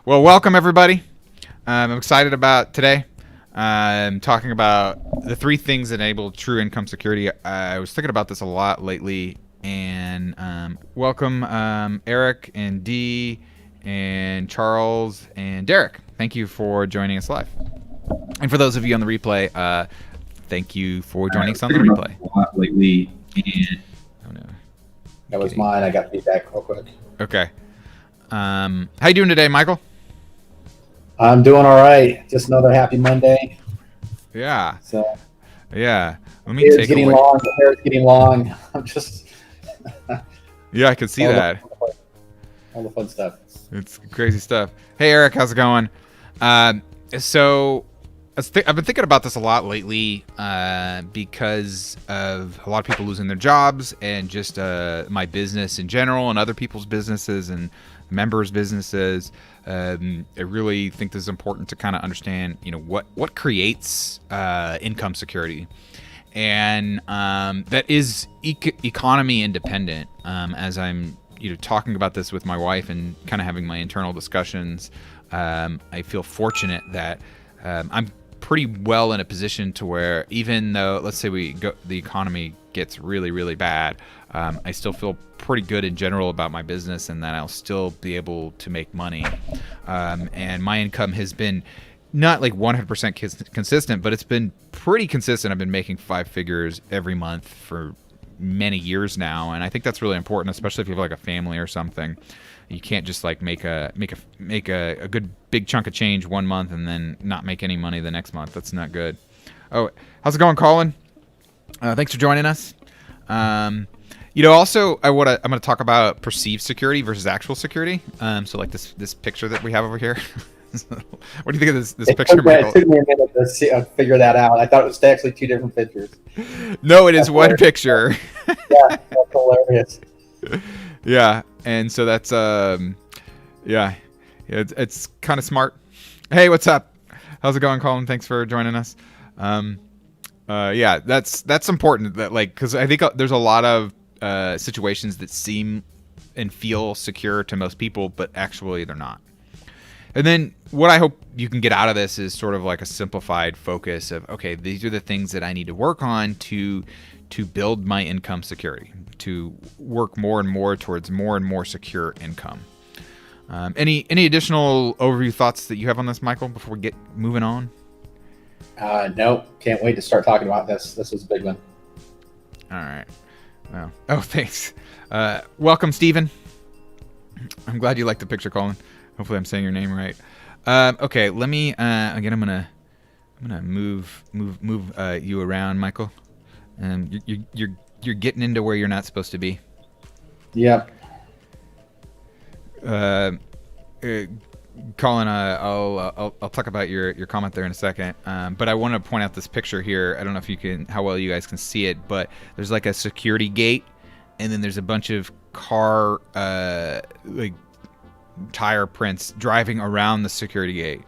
Well, welcome everybody. I'm excited about today. I'm talking about the three things that enable true income security. I was thinking about this a lot lately, and welcome Eric and Dee and Charles and Derek. Thank you for joining us live. And for those of you on the replay, thank you for joining us on the replay. A lot lately, and Oh no. That was mine. I got feedback real quick. Okay. How you doing today, Michael? I'm doing all right. Just another happy Monday. Yeah. So Yeah. Let me it's take getting away. long. The hair is getting long. I'm just Yeah, I can see that. all the fun stuff. It's crazy stuff. Hey, Eric, how's it going? So I've been thinking about this a lot lately because of a lot of people losing their jobs and just my business in general and other people's businesses and members' businesses. I really think this is important to kind of understand, what creates income security. And that is economy independent. As I'm talking about this with my wife and kind of having my internal discussions, I feel fortunate that I'm pretty well in a position to where even though, let's say the economy gets really, really bad, I still feel pretty good in general about my business and that I'll still be able to make money. And my income has been not like 100% consistent, but it's been pretty consistent. I've been making 5 figures every month for many years now, and I think that's really important, especially if you have like a family or something. You can't just like make a good big chunk of change one month and then not make any money the next month. That's not good. Oh, how's it going, Colin? Thanks for joining us. Also, I'm going to talk about perceived security versus actual security. So like this picture that we have over here. What do you think of this picture, Michael? It took me a minute to figure that out. I thought it was actually 2 different pictures. No, it is one picture. Yeah, that's hilarious. Yeah, and so that's it's kind of smart. Hey, what's up? How's it going, Colin? Thanks for joining us. That's important. That because I think there's a lot of situations that seem and feel secure to most people, but actually they're not. And then what I hope you can get out of this is sort of like a simplified focus of, okay, these are the things that I need to work on to build my income security, to work more and more towards more and more secure income. Any additional overview thoughts that you have on this, Michael, before we get moving on? No, can't wait to start talking about this. This was a big one. All right. Well, thanks. Welcome, Stephen. I'm glad you liked the picture, Colin. Hopefully I'm saying your name right. Okay, let me again. I'm gonna move you around, Michael. You're getting into where you're not supposed to be. Yep. Colin, I'll talk about your comment there in a second. But I want to point out this picture here. I don't know if how well you guys can see it, but there's like a security gate, and then there's a bunch of car tire prints driving around the security gate.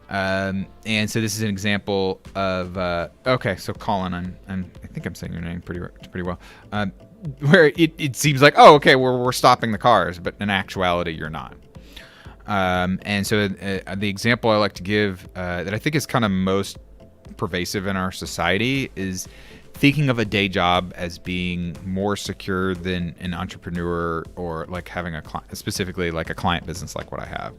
And so this is an example of okay, so Colin, I think I'm saying your name pretty well. Where it seems like, oh, okay, we're stopping the cars, but in actuality you're not. And so the example I like to give that I think is kind of most pervasive in our society is thinking of a day job as being more secure than an entrepreneur or like having specifically like a client business like what I have.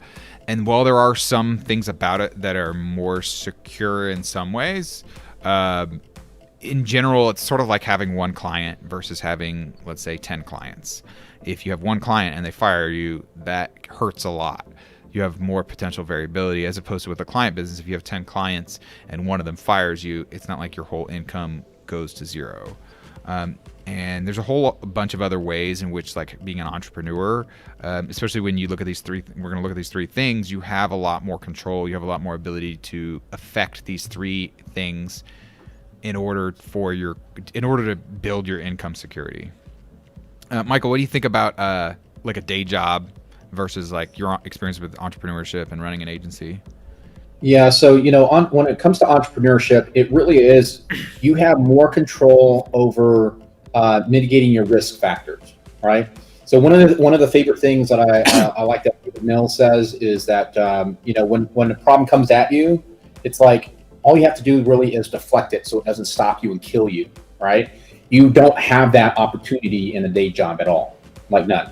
And while there are some things about it that are more secure in some ways, in general, it's sort of like having one client versus having, let's say, 10 clients. If you have one client and they fire you, that hurts a lot. You have more potential variability as opposed to with a client business. If you have 10 clients and one of them fires you, it's not like your whole income goes to zero. And there's a whole bunch of other ways in which, like, being an entrepreneur, especially when you look at these three, we're going to look at these 3 things, you have a lot more control. You have a lot more ability to affect these 3 things in order to build your income security. Michael, what do you think about like a day job versus like your experience with entrepreneurship and running an agency? Yeah, so when it comes to entrepreneurship, it really is you have more control over mitigating your risk factors, right? So one of the favorite things that I like that David Mills says is that when a problem comes at you, it's like all you have to do really is deflect it so it doesn't stop you and kill you, right? You don't have that opportunity in a day job at all, like none.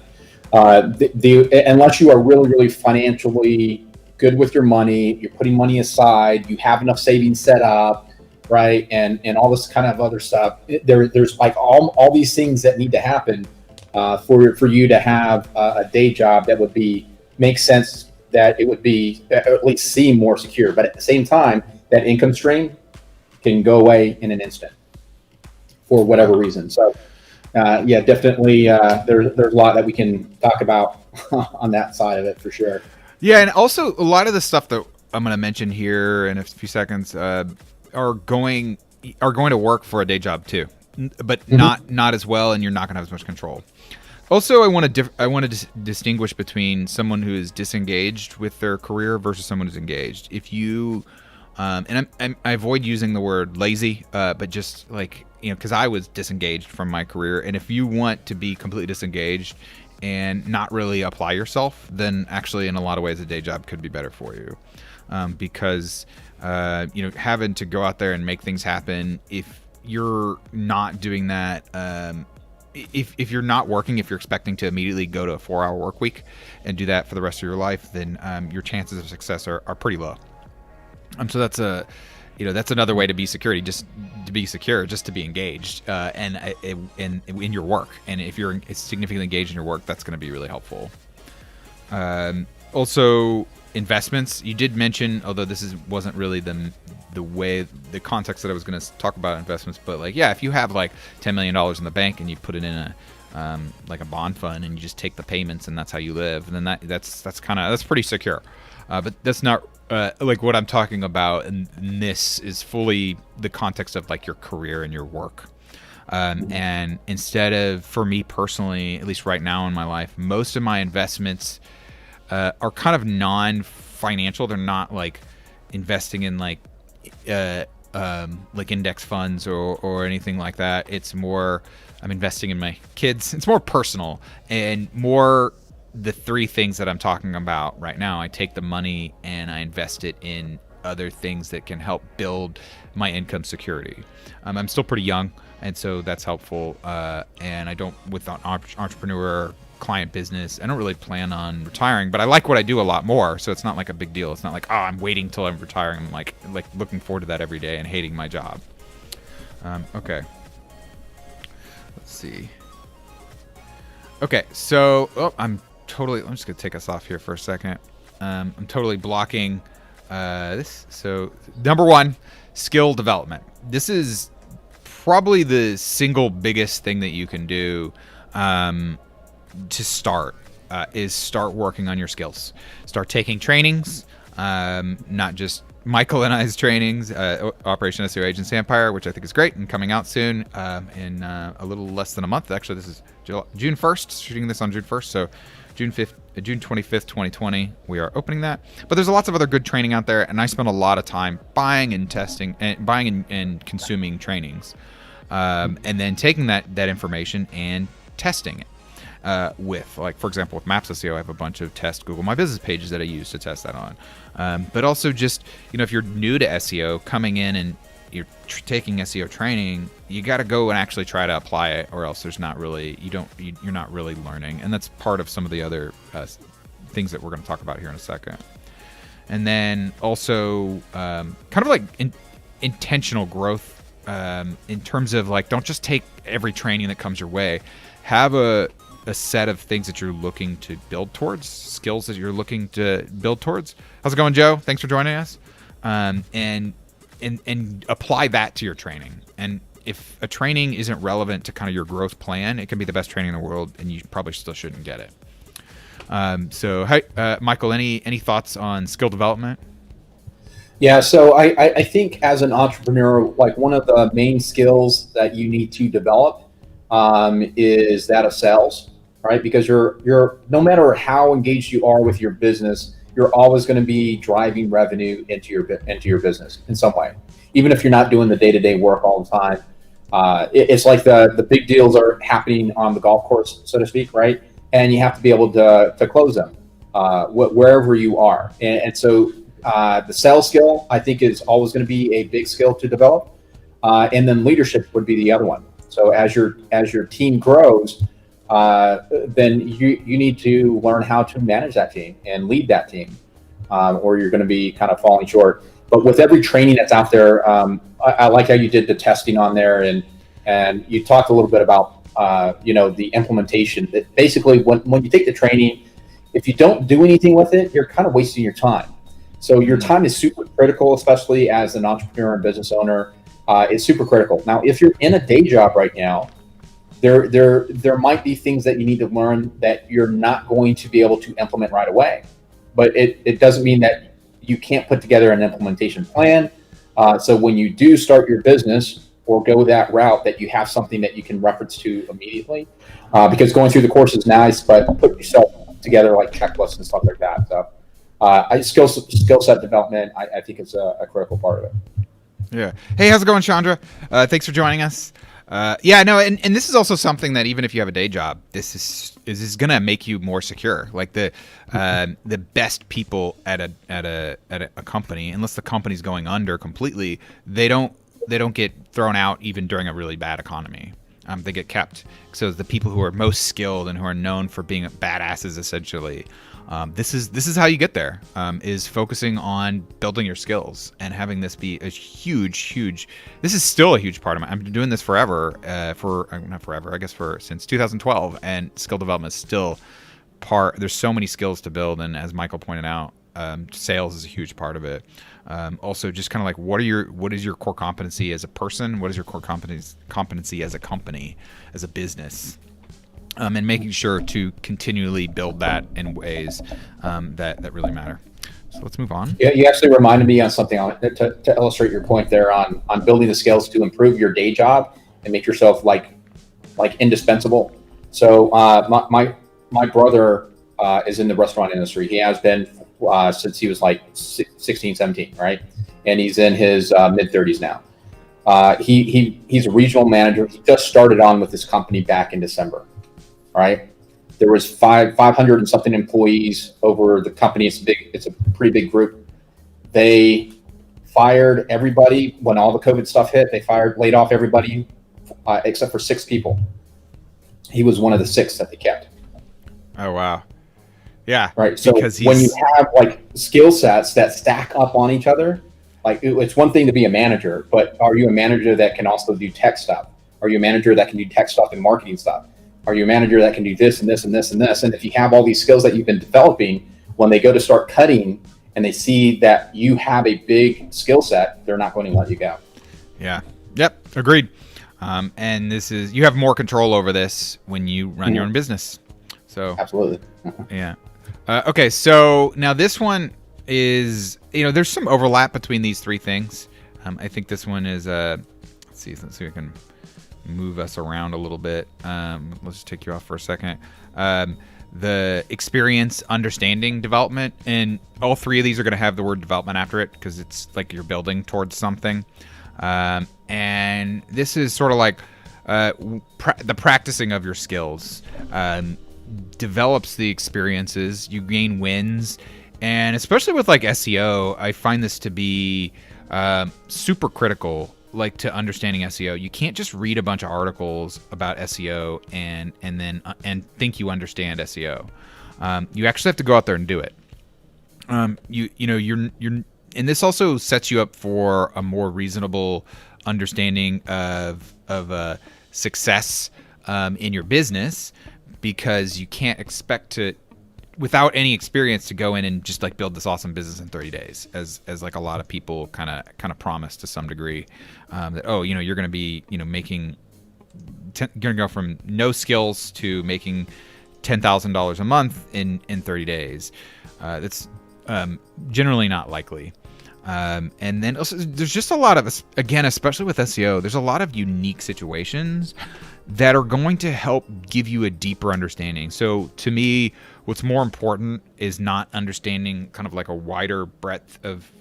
Unless you are really financially good with your money, you're putting money aside, you have enough savings set up, right, and all this kind of other stuff. There's like all these things that need to happen for you to have a day job that would make sense, that it would be at least seem more secure, but at the same time, that income stream can go away in an instant for whatever reason. So, definitely, there's a lot that we can talk about on that side of it for sure. Yeah, and also a lot of the stuff that I'm going to mention here in a few seconds are going to work for a day job too, but not as well, and you're not going to have as much control. Also, I want to distinguish between someone who is disengaged with their career versus someone who's engaged. If you and I avoid using the word lazy, but just like, because I was disengaged from my career, and if you want to be completely disengaged and not really apply yourself, then actually in a lot of ways a day job could be better for you, because having to go out there and make things happen, if you're not doing that, if you're not working, if you're expecting to immediately go to a 4-hour work week and do that for the rest of your life, then your chances of success are pretty low. So that's that's another way to be security, just to be secure, just to be engaged and in your work. And if you're significantly engaged in your work, that's going to be really helpful. Also, investments. You did mention, although this wasn't really the context that I was going to talk about investments, but if you have like $10 million in the bank and you put it in a bond fund and you just take the payments and that's how you live, then that's pretty secure. But that's not what I'm talking about, and this is fully the context of like your career and your work. And instead of, for me personally, at least right now in my life, most of my investments are kind of non-financial. They're not like investing in like index funds or anything like that. It's more, I'm investing in my kids. It's more personal and more the three things that I'm talking about right now. I take the money and I invest it in other things that can help build my income security. I'm still pretty young, and so that's helpful. And I don't, with an entrepreneur client business, I don't really plan on retiring, but I like what I do a lot more, so it's not like a big deal. It's not like, I'm waiting till I'm retiring. I'm like looking forward to that every day and hating my job. Okay. Let's see. Okay, so I'm just gonna take us off here for a second. I'm totally blocking this. So number one, skill development. This is probably the single biggest thing that you can do to start working on your skills. Start taking trainings, not just Michael and I's trainings, Operation SEO Agency Empire, which I think is great and coming out soon in a little less than a month. Actually, this is June 1st, shooting this on June 1st. So June 25th, 2020, we are opening that. But there's lots of other good training out there, and I spend a lot of time buying and consuming trainings, and then taking that information and testing it. With, like, for example, with Maps SEO, I have a bunch of test Google My Business pages that I use to test that on. But also just, if you're new to SEO, coming in and you're taking SEO training, you got to go and actually try to apply it, or else you're not really learning. And that's part of some of the other things that we're going to talk about here in a second. And then also kind of like intentional growth in terms of like, don't just take every training that comes your way. Have a set of things that you're looking to build towards, skills that you're looking to build towards. How's it going, Joe? Thanks for joining us. And apply that to your training. And if a training isn't relevant to kind of your growth plan, it can be the best training in the world, and you probably still shouldn't get it. So, hey, Michael, any thoughts on skill development? Yeah, so I think as an entrepreneur, like one of the main skills that you need to develop is that of sales, right? Because you're no matter how engaged you are with your business, you're always going to be driving revenue into your business in some way, even if you're not doing the day-to-day work all the time. It's like the big deals are happening on the golf course, so to speak, right? and you have to be able to close them wherever you are. And so the sales skill, I think, is always going to be a big skill to develop. And then leadership would be the other one. So as your team grows, then you need to learn how to manage that team and lead that team, or you're going to be kind of falling short. But with every training that's out there, I like how you did the testing on there, and you talked a little bit about the implementation. That basically, when you take the training, if you don't do anything with it, you're kind of wasting your time. So your time is super critical, especially as an entrepreneur and business owner. It's super critical. Now, if you're in a day job right now, there might be things that you need to learn that you're not going to be able to implement right away. But it doesn't mean that you can't put together an implementation plan. So when you do start your business or go that route, that you have something that you can reference to immediately. Because going through the course is nice, but put yourself together like checklists and stuff like that. So skill set development, I think, is a critical part of it. Yeah. Hey, how's it going, Chandra? Thanks for joining us. And this is also something that even if you have a day job, this is gonna make you more secure. Like the best people at a company, unless the company's going under completely, they don't get thrown out even during a really bad economy. They get kept. So the people who are most skilled and who are known for being badasses, essentially, this is how you get there. Is focusing on building your skills and having this be a huge. This is still a huge part of my. I've been doing this forever. Not forever. I guess since 2012, and skill development is still part. There's so many skills to build, and as Michael pointed out, sales is a huge part of it. Also, just kind of like what is your core competency as a person? What is your core competency as a company, as a business? And making sure to continually build that in ways that really matter. So let's move on. Yeah, you actually reminded me on something to illustrate your point there on building the skills to improve your day job and make yourself like indispensable. So my brother is in the restaurant industry. He has been since he was like 16, 17, right? And he's in his mid 30s now. He's a regional manager. He just started on with this company back in December. Right, there was 500 and something employees over the company. It's a pretty big group. They fired everybody when all the COVID stuff hit. They laid off everybody except for 6 people. He was one of the 6 that they kept. Oh wow, yeah. Right. So when you have like skill sets that stack up on each other, like it's one thing to be a manager, but are you a manager that can also do tech stuff? Are you a manager that can do tech stuff and marketing stuff? Are you a manager that can do this and this and this and this? And if you have all these skills that you've been developing, when they go to start cutting and they see that you have a big skill set, they're not going to let you go. Yeah. Yep. Agreed. And you have more control over this when you run your own business. So absolutely. Yeah. Okay. So now this one is, there's some overlap between these 3 things. I think this one is, let's see if I can move us around a little bit. Let's just take you off for a second. The experience, understanding, development, and all 3 of these are going to have the word development after it because it's like you're building towards something. And this is sort of like the practicing of your skills develops the experiences. You gain wins, and especially with like SEO, I find this to be super critical. Like to understanding SEO, you can't just read a bunch of articles about SEO and think you understand SEO. You actually have to go out there and do it. You're and this also sets you up for a more reasonable understanding of success in your business, because you can't expect to, without any experience, to go in and just like build this awesome business in 30 days, as like a lot of people kind of promise to some degree, that you're going to be making, you're going to go from no skills to making $10,000 a month in 30 days. That's generally not likely. And then also, there's just a lot of, again, especially with SEO, there's a lot of unique situations that are going to help give you a deeper understanding. So to me, what's more important is not understanding kind of like a wider breadth of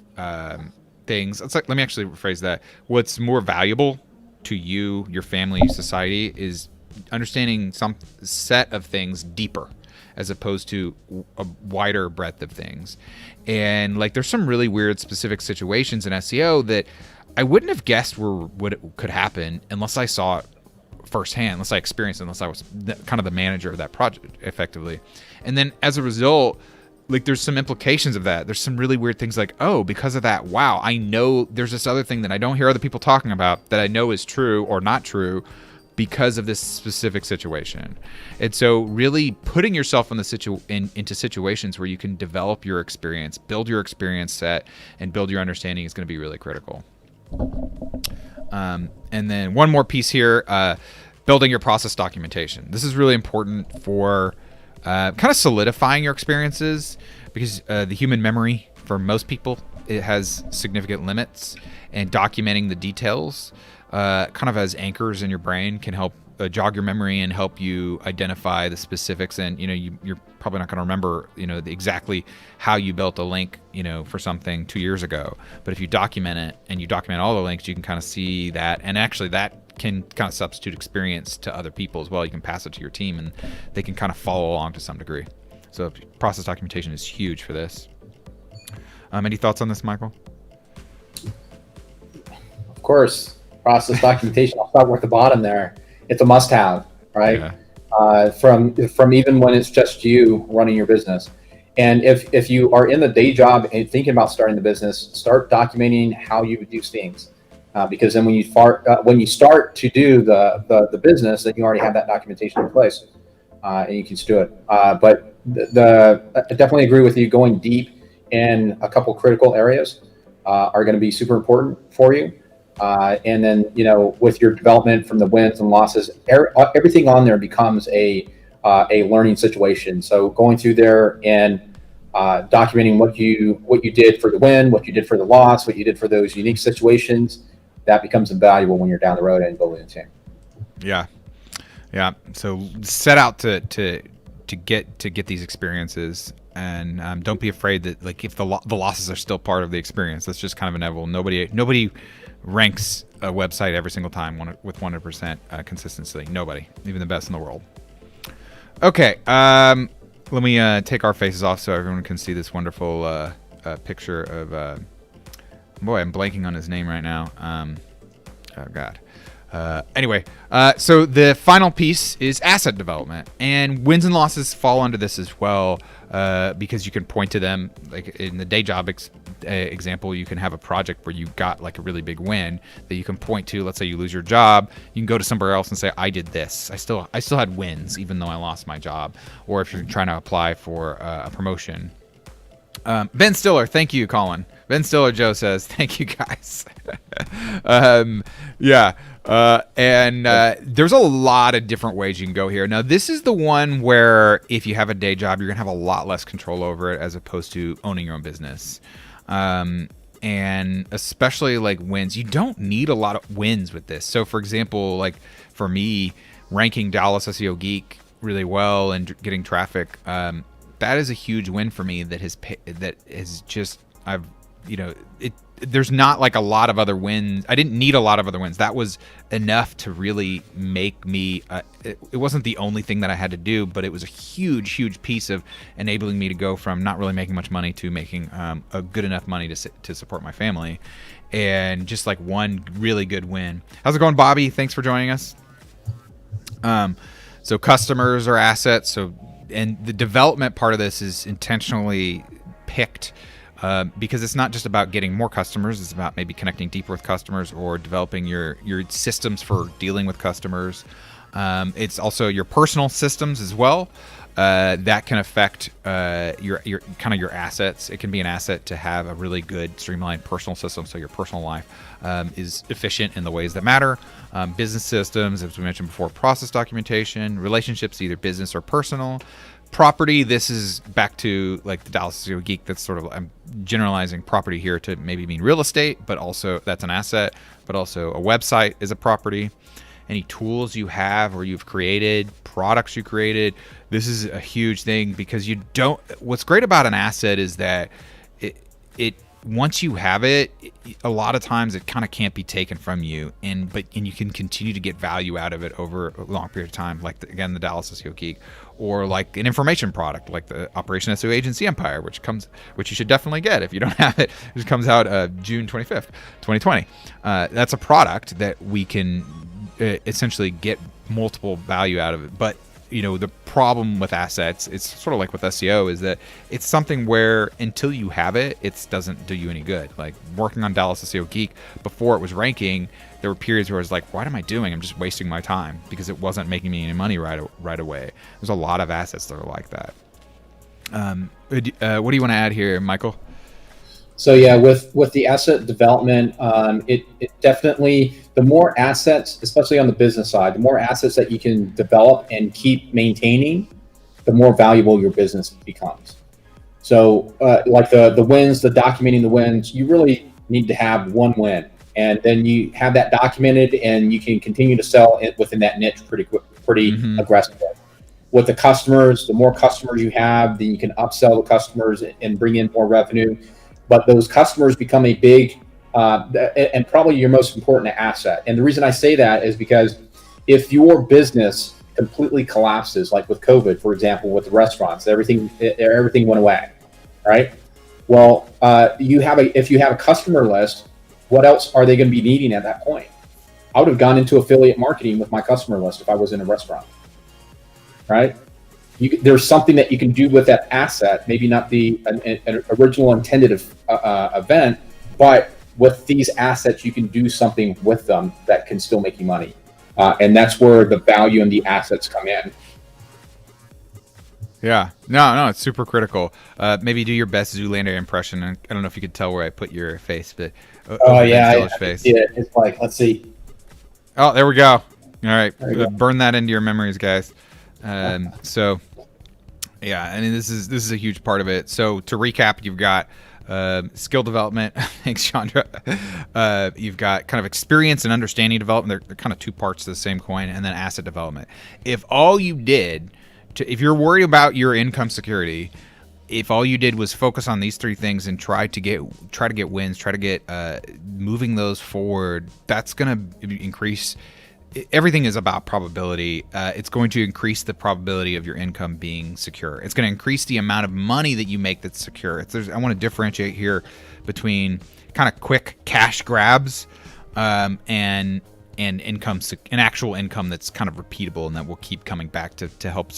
things. It's like, let me actually rephrase that. What's more valuable to you, your family, society, is understanding some set of things deeper. as opposed to a wider breadth of things. And like, there's some really weird specific situations in SEO that I wouldn't have guessed what could happen unless I saw it firsthand, unless I experienced it, unless I was kind of the manager of that project effectively. And then as a result, like, there's some implications of that. There's some really weird things like, oh, because of that, wow, I know there's this other thing that I don't hear other people talking about that I know is true or not true because of this specific situation. And so really putting yourself in into situations where you can develop your experience, build your experience set, and build your understanding is going to be really critical. And then one more piece here, building your process documentation. This is really important for kind of solidifying your experiences, because the human memory for most people, it has significant limits, and documenting the details kind of as anchors in your brain can help jog your memory and help you identify the specifics. And you're probably not going to remember exactly how you built a link for something 2 years ago, but if you document it and you document all the links, you can kind of see that, and actually that can kind of substitute experience to other people as well. You can pass it to your team and they can kind of follow along to some degree. So process documentation is huge for this. Any thoughts on this, Michael? Of course, process documentation. I'll start with the bottom there. It's a must-have, right? Yeah. From even when it's just you running your business. And if you are in the day job and thinking about starting the business, start documenting how you would do things. Because then when you start to do the business, then you already have that documentation in place, and you can just do it. But I definitely agree with you. Going deep in a couple critical areas are going to be super important for you. And then with your development from the wins and losses, everything on there becomes a learning situation. So going through there and documenting what you did for the win, what you did for the loss, what you did for those unique situations. That becomes invaluable when you're down the road and building a team. Yeah. So set out to get these experiences, and don't be afraid that, like, if the losses are still part of the experience, that's just kind of inevitable. Nobody ranks a website every single time with 100% consistency. Nobody, even the best in the world. Okay. Let me take our faces off so everyone can see this wonderful picture of. Boy, I'm blanking on his name right now. Oh, God. Anyway, so the final piece is asset development. And wins and losses fall under this as well, because you can point to them. Like in the day job example, you can have a project where you got like a really big win that you can point to. Let's say you lose your job. You can go to somewhere else and say, I did this. I still had wins, even though I lost my job. Or if you're trying to apply for a promotion. Ben Stiller, thank you, Colin. Ben Stiller, Joe says, thank you, guys. There's a lot of different ways you can go here. Now, this is the one where if you have a day job, you're going to have a lot less control over it as opposed to owning your own business. And especially like wins, you don't need a lot of wins with this. So, for example, like for me, ranking Dallas SEO Geek really well and getting traffic, that is a huge win for me. There's not like a lot of other wins. I didn't need a lot of other wins. That was enough to really make me, it wasn't the only thing that I had to do, but it was a huge piece of enabling me to go from not really making much money to making a good enough money to support my family. And just like one really good win. How's it going, Bobby? Thanks for joining us. So customers are assets. And the development part of this is intentionally picked because it's not just about getting more customers. It's about maybe connecting deeper with customers or developing your systems for dealing with customers. It's also your personal systems as well. That can affect your kind of your assets. It can be an asset to have a really good streamlined personal system, so your personal life is efficient in the ways that matter. Business systems, as we mentioned before, process documentation, relationships, either business or personal. Property, this is back to like the Dallas SEO Geek. That's sort of, I'm generalizing property here to maybe mean real estate, but also that's an asset, but also a website is a property. Any tools you have or you've created, products you created, this is a huge thing because what's great about an asset is that once you have it, a lot of times it kind of can't be taken from you, and you can continue to get value out of it over a long period of time, like again the Dallas SEO Geek, or like an information product like the Operation SEO Agency Empire, which you should definitely get if you don't have it. It comes out June 25th, 2020. That's a product that we can essentially get multiple value out of it, but the problem with assets, it's sort of like with SEO, is that it's something where until you have it, it doesn't do you any good. Like working on Dallas SEO Geek, before it was ranking, there were periods where I was like, what am I doing? I'm just wasting my time, because it wasn't making me any money right away. There's a lot of assets that are like that. What do you want to add here, Michael? So yeah, with the asset development, it definitely, the more assets, especially on the business side, the more assets that you can develop and keep maintaining, the more valuable your business becomes. So like the wins, the documenting the wins, you really need to have one win, and then you have that documented, and you can continue to sell it within that niche pretty aggressively. With the customers, the more customers you have, then you can upsell the customers and bring in more revenue. But those customers become a big and probably your most important asset. And the reason I say that is because if your business completely collapses, like with COVID, for example, with the restaurants, everything went away, right? Well, if you have a customer list, what else are they going to be needing at that point? I would have gone into affiliate marketing with my customer list if I was in a restaurant, right? There's something that you can do with that asset, maybe not an original intended event, but with these assets, you can do something with them that can still make you money. And that's where the value in the assets come in. Yeah, no, it's super critical. Maybe do your best Zoolander impression. I don't know if you could tell where I put your face, but face. Yeah, it's like, let's see. Oh, there we go. All right, burn that into your memories, guys. So, yeah, I mean, this is a huge part of it. So to recap, you've got skill development. Thanks, Chandra. You've got kind of experience and understanding development. They're kind of two parts to the same coin, and then asset development. If all you did, if you're worried about your income security, if all you did was focus on these three things and try to get wins, try to get moving those forward, that's gonna increase. Everything is about probability. It's going to increase the probability of your income being secure. It's going to increase the amount of money that you make that's secure. I want to differentiate here between kind of quick cash grabs and income, and actual income that's kind of repeatable and that will keep coming back to help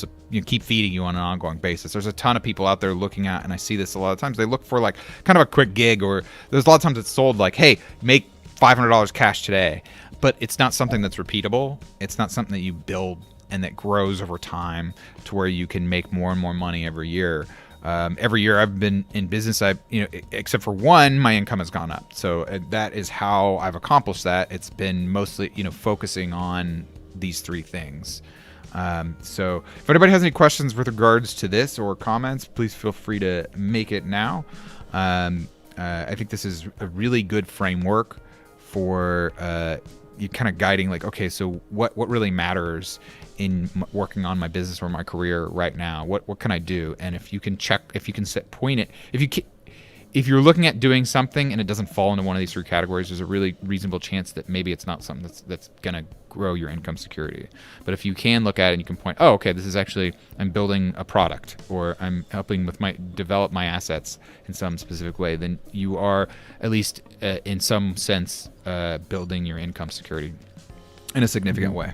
keep feeding you on an ongoing basis. There's a ton of people out there looking at, and I see this a lot of times, they look for like kind of a quick gig, or there's a lot of times it's sold like, hey, make $500 cash today. But it's not something that's repeatable. It's not something that you build and that grows over time to where you can make more and more money every year. Every year I've been in business, except for one, my income has gone up. So that is how I've accomplished that. It's been mostly, focusing on these three things. So if anybody has any questions with regards to this or comments, please feel free to make it now. I think this is a really good framework for you kind of guiding, like, okay, so what really matters in working on my business or my career right now? What can I do? And if you can if you're looking at doing something and it doesn't fall into one of these three categories, there's a really reasonable chance that maybe it's not something that's gonna grow your income security. But if you can look at it and you can point, oh, okay, this is actually, I'm building a product, or I'm helping with develop my assets in some specific way, then you are at least in some sense building your income security in a significant way.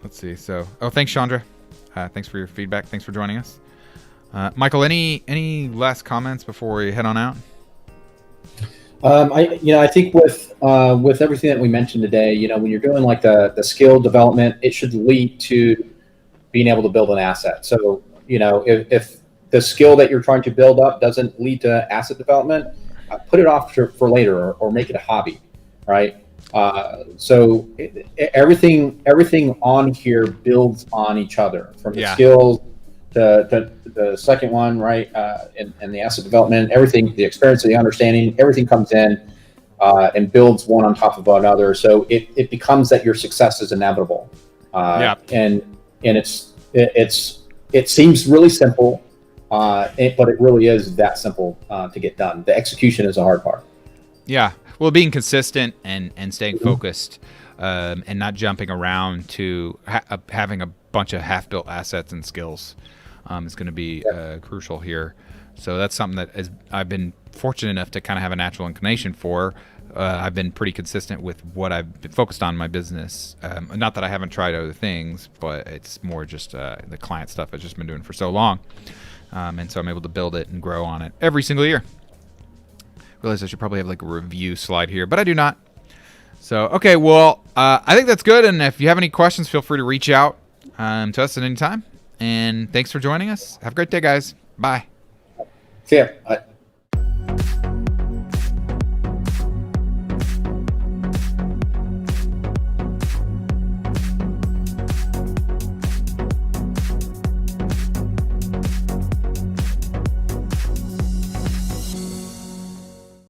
Let's see. So, thanks, Chandra. Thanks for your feedback. Thanks for joining us. Michael, any last comments before we head on out? I think with everything that we mentioned today, when you're doing like the skill development, it should lead to being able to build an asset. So, if the skill that you're trying to build up doesn't lead to asset development, put it off for later, or make it a hobby, right? So everything on here builds on each other, from the skills to the second one, right? And the asset development, everything, the experience, the understanding, everything comes in and builds one on top of another. So it becomes that your success is inevitable. And it seems really simple, But it really is that simple to get done. The execution is the hard part. Yeah. Well, being consistent and staying focused, and not jumping around to having a bunch of half-built assets and skills is going to be crucial here. So that's something that I've been fortunate enough to kind of have a natural inclination for. I've been pretty consistent with what I've been focused on in my business. Not that I haven't tried other things, but it's more just the client stuff I've just been doing for so long. And so I'm able to build it and grow on it every single year. Realize I should probably have like a review slide here, but I do not. So, okay, well, I think that's good. And if you have any questions, feel free to reach out to us at any time. And thanks for joining us. Have a great day, guys. Bye. See ya. Bye.